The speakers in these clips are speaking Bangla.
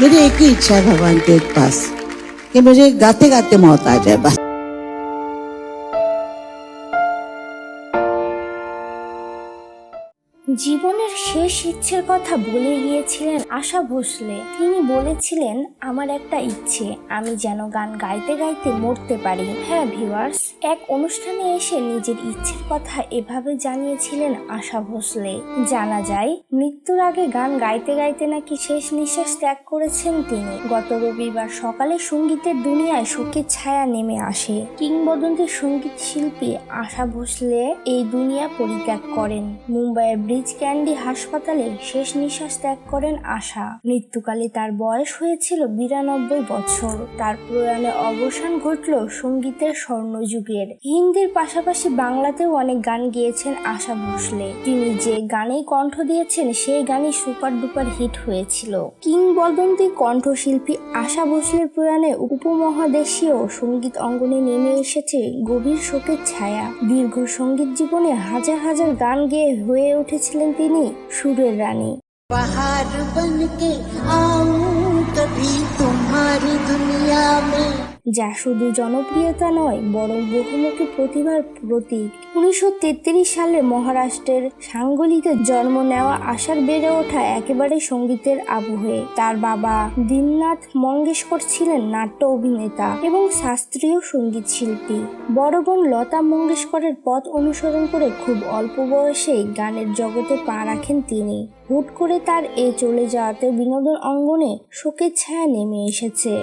मेरी एक ही इच्छा है भगवान के पास कि मुझे गाते गाते मौत आ जाए बस। জীবনের শেষ ইচ্ছের কথা বলে গিয়েছিলেন আশা ভোসলে। তিনি বলেছিলেন, আমার একটা ইচ্ছে, আমি যেন গান গাইতে গাইতে মরতে পারি। হ্যাঁ ভিউয়ার্স, এক অনুষ্ঠানে এসে নিজের ইচ্ছের কথা এভাবে জানিয়েছিলেন আশা ভোসলে। জানা যায়, মৃত্যুর আগে গান গাইতে গাইতে নাকি শেষ নিঃশ্বাস ত্যাগ করেছেন তিনি। গত রবিবার সকালে সঙ্গীতের দুনিয়ায় শোকের ছায়া নেমে আসে। কিংবদন্তি সঙ্গীত শিল্পী আশা ভোসলে এই দুনিয়া পরিত্যাগ করেন। মুম্বাইয়ের ব্রিজ ক্যান্ডি হাসপাতালে শেষ নিঃশ্বাস ত্যাগ করেন আশা। মৃত্যুকালে তার বয়স হয়েছিল 92 বছর। তার প্রয়াণে অবসান ঘটল সঙ্গীতের স্বর্ণযুগের। হিন্দির পাশাপাশি বাংলাতেও অনেক গান গেয়েছেন আশা ভোসলে। তিনি যে গানেই কণ্ঠ দিয়েছেন সেই গানই সুপার ডুপার হিট হয়েছিল। কিংবদন্তি কণ্ঠশিল্পী আশা ভোসলের প্রয়াণে উপমহাদেশীয় সঙ্গীত অঙ্গনে নেমে এসেছে গভীর শোকের ছায়া। দীর্ঘ সঙ্গীত জীবনে হাজার হাজার গান গেয়ে হয়ে উঠেছিলেন তিনি সুরের রানী। बाहर बनके आऊं कभी तुम्हारी दुनिया में, যা শুধু জনপ্রিয়তা নয় বরং বহুমুখী প্রতিভার প্রতীক। 1933 সালে মহারাষ্ট্রের সাঙ্গলিতে জন্ম নেওয়া আশার বেড়ে ওঠা একেবারে সঙ্গীতের আবহে। তার বাবা দীননাথ মঙ্গেশকর ছিলেন নাট্য অভিনেতা এবং শাস্ত্রীয় সঙ্গীত শিল্পী। বড় বোন লতা মঙ্গেশকরের পথ অনুসরণ করে খুব অল্প বয়সেই গানের জগতে পা রাখেন তিনি। হুট করে তার এই চলে যাওয়াতে বিনোদন অঙ্গনে শোকের ছায়া নেমে এসেছে।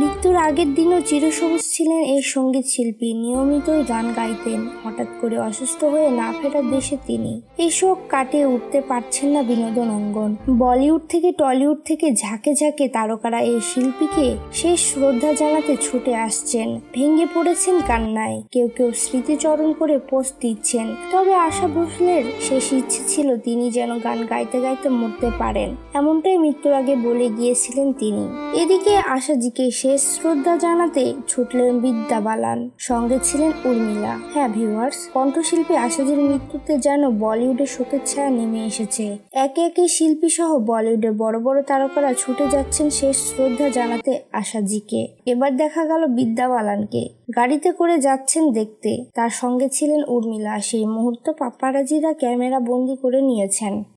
মৃত্যুর আগের দিনও চিরসবুজ ছিলেন এই সঙ্গীত শিল্পী। নিয়মিতই গান গাইতেন। হঠাৎ করে অসুস্থ হয়ে না ফেরার দেশে তিনি। এই শোক কাটিয়ে উঠতে পারছেন না বিনোদন অঙ্গন। বলিউড থেকে টলিউড থেকে ঝাঁকে ঝাঁকে তারকারা এই শিল্পীকে শেষ শ্রদ্ধা জানাতে ছুটে আসছেন। ভেঙে পড়েছেন কান্নায়। কেউ কেউ স্মৃতিচরণ করে পোস্ট দিচ্ছেন। তবে আশা ভোসলের শেষ ইচ্ছে ছিল তিনি যেন গান গাইতে গাইতে মরতে পারেন। এমনটাই মৃত্যুর আগে বলে গিয়েছিলেন তিনি। এদিকে আশাজিকে শেষ শ্রদ্ধা জানাতে ছুটলেন বিদ্যা বালান, সঙ্গে ছিলেন উর্মিলা। হ্যাঁ ভিউয়ার্স, কণ্ঠশিল্পী আশাজির মৃত্যুতে যেন বলিউডে শোকের ছায়া নেমে এসেছে। একে একে শিল্পী সহ বলিউডের বড় বড় তারকারা ছুটে যাচ্ছেন শেষ শ্রদ্ধা জানাতে আশাজিকে। এবার দেখা গেল বিদ্যা বালানকে গাড়িতে করে যাচ্ছেন দেখতে। তার সঙ্গে ছিলেন উর্মিলা। সেই মুহূর্ত পাপারাজিরা ক্যামেরা বন্দি করে নিয়েছেন।